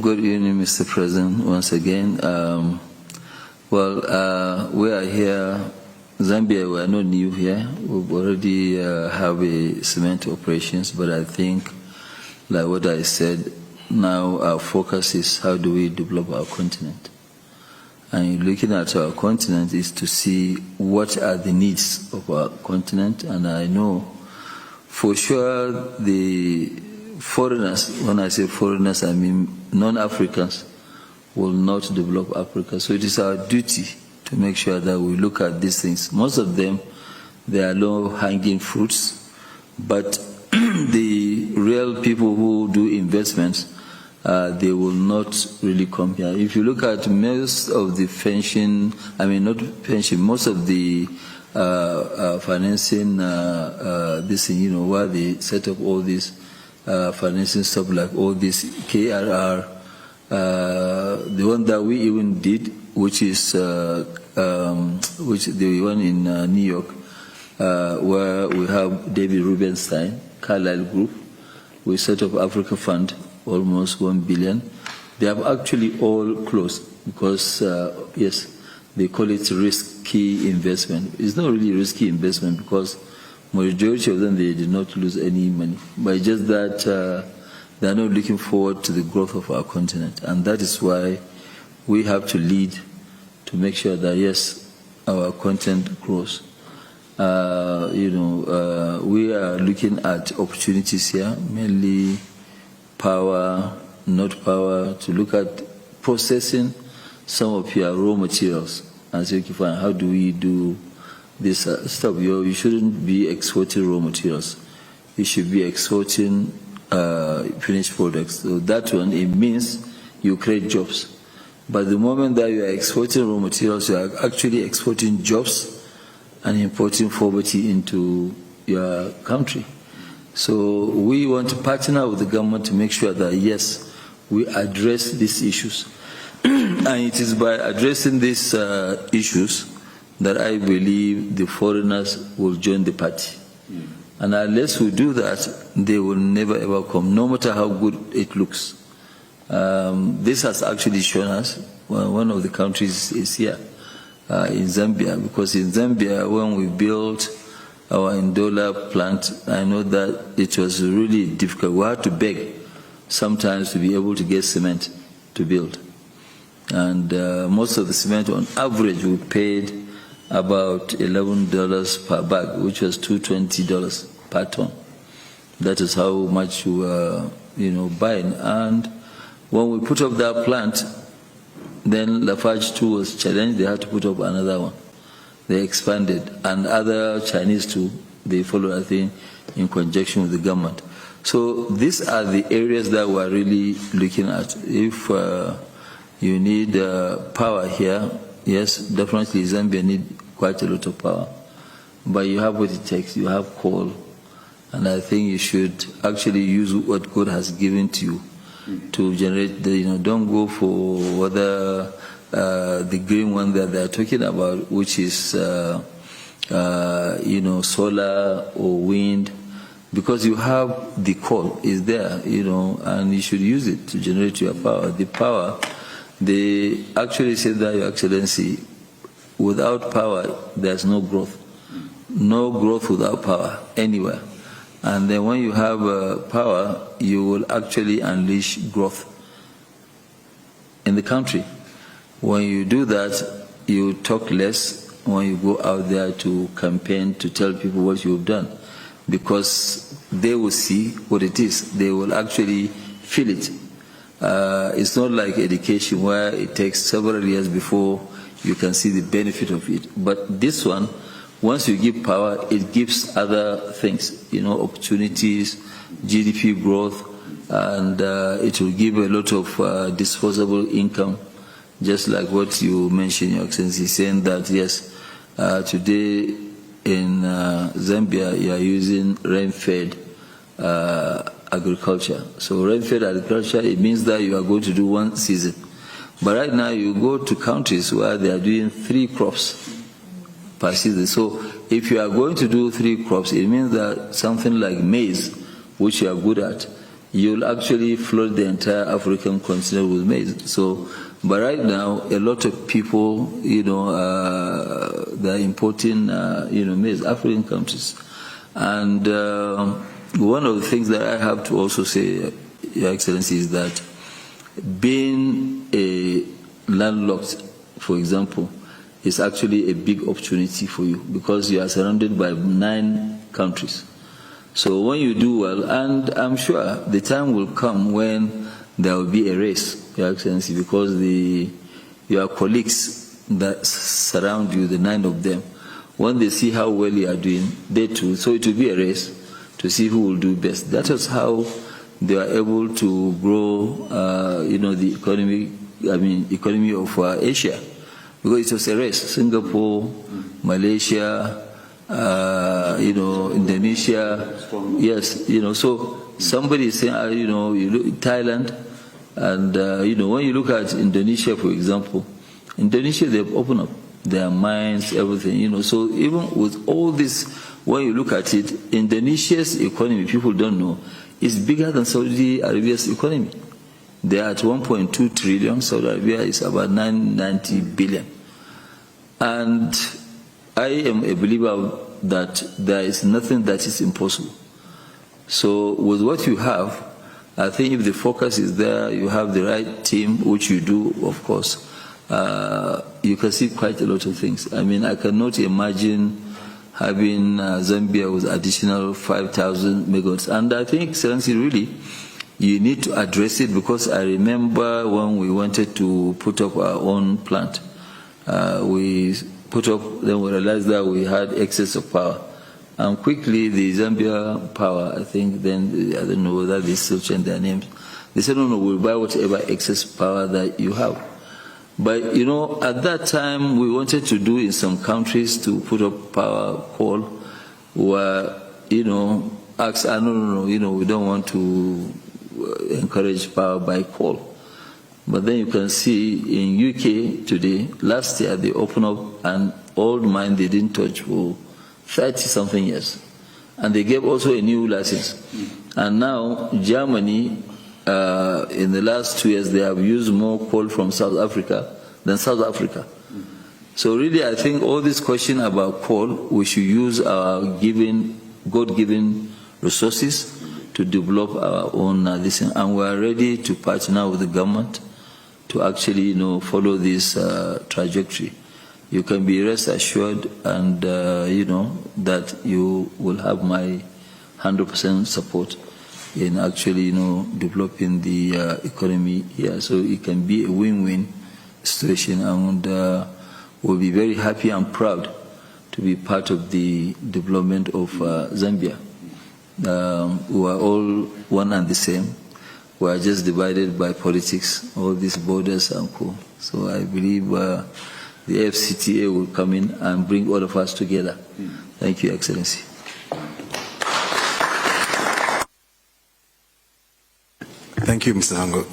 Good evening, Mr. President, once again. We are here. Zambia, we are not new here. We already have a cement operations, but I think, like what I said, now our focus is how do we develop our continent. And looking at our continent is to see what are the needs of our continent. And I know for sure the foreigners, when I say foreigners, I mean non-Africans, will not develop Africa. So it is our duty to make sure that we look at these things. Most of them, they are low-hanging fruits, but the real people who do investments, they will not really come here. If you look at most of the pension, most of the financing, this thing, where they set up all these financing stuff, like all this KRR, the one that we even did, which is the one in New York, where we have David Rubenstein, Carlyle Group. We set up Africa Fund, almost 1 billion. They have actually all closed because, yes, they call it risky investment. It's not really risky investment because majority of them, they did not lose any money. But just that they are not looking forward to the growth of our continent. And that is why we have to lead to make sure that, yes, our continent grows. We are looking at opportunities here, mainly power, not power, to look at processing some of your raw materials and say, okay, fine, how do we do this stuff? You shouldn't be exporting raw materials. You should be exporting finished products. So that one, it means you create jobs. But the moment that you are exporting raw materials, you are actually exporting jobs and importing poverty into your country. So we want to partner with the government to make sure that, yes, we address these issues. And it is by addressing these issues that I believe the foreigners will join the party. And unless we do that, they will never ever come, no matter how good it looks. This has actually shown us, one of the countries is here, in Zambia, because in Zambia, when we built our Ndola plant, I know that it was really difficult. We had to beg sometimes to be able to get cement to build. And most of the cement, on average, we paid about $11 per bag, which was $220 per ton. That is how much we were, buying. And when we put up that plant, then Lafarge too was challenged. They had to put up another one. They expanded, and other Chinese too, they followed, I think, in conjunction with the government. So these are the areas that we're really looking at. If you need power here, yes, definitely Zambia need quite a lot of power. But you have what it takes. You have coal. And I think you should actually use what God has given to you to generate don't go for whether the green one that they're talking about, which is, solar or wind, because you have the coal is there, and you should use it to generate your power. The power, they actually said that, Your Excellency, without power, there's no growth. No growth without power, anywhere. And then when you have power, you will actually unleash growth in the country. When you do that, you talk less when you go out there to campaign, to tell people what you've done, because they will see what it is. They will actually feel it. It's not like education where it takes several years before you can see the benefit of it. But this one, once you give power, it gives other things, opportunities, GDP growth, and it will give a lot of disposable income, just like what you mentioned, Your Excellency, saying that, yes, today in Zambia, you are using rain-fed agriculture. So rain-fed agriculture, it means that you are going to do one season. But right now, you go to countries where they are doing 3 crops per season. So if you are going to do 3 crops, it means that something like maize, which you are good at, you'll actually flood the entire African continent with maize. So, but right now, a lot of people, they're importing, maize, African countries. And one of the things that I have to also say, Your Excellency, is that being a landlocked, for example, is actually a big opportunity for you because you are surrounded by 9 countries. So when you do well, and I'm sure the time will come when there will be a race, Your Excellency, because your colleagues that surround you, the 9 of them, when they see how well you are doing, they too, so it will be a race to see who will do best. That is how they are able to grow, the economy of Asia, because it was a race. Singapore, Malaysia, Indonesia, yes, so somebody is saying, you look at Thailand, and when you look at Indonesia, for example, Indonesia, they've opened up their minds, everything, so even with all this, when you look at it, Indonesia's economy, people don't know, is bigger than Saudi Arabia's economy. They are at 1.2 trillion, Saudi Arabia is about 990 billion. And I am a believer that there is nothing that is impossible. So with what you have, I think if the focus is there, you have the right team, which you do, of course, you can see quite a lot of things. I mean, I cannot imagine having Zambia with additional 5,000 megawatts. And I think, Excellency, really, you need to address it, because I remember when we wanted to put up our own plant, we put up, then we realized that we had excess of power. And quickly, the Zambia Power, I think then, I don't know whether they still change their names, they said, no, we'll buy whatever excess power that you have. But, at that time, we wanted to do in some countries to put up power coal, where, asked, no, we don't want to encourage power by coal. But then you can see in UK today, last year, they opened up an old mine they didn't touch for 30-something years. And they gave also a new license. And now, Germany, in the last 2 years, they have used more coal from South Africa than South Africa. So really, I think all this question about coal, we should use our God-given resources to develop our own this, and we are ready to partner with the government to actually, follow this trajectory. You can be rest assured, and that you will have my 100% support in actually, developing the economy here, so it can be a win-win situation, and we'll be very happy and proud to be part of the development of Zambia. We are all one and the same. We are just divided by politics, all these borders and co. So I believe the FCTA will come in and bring all of us together. Thank you, Excellency. Thank you, Mr. Hango.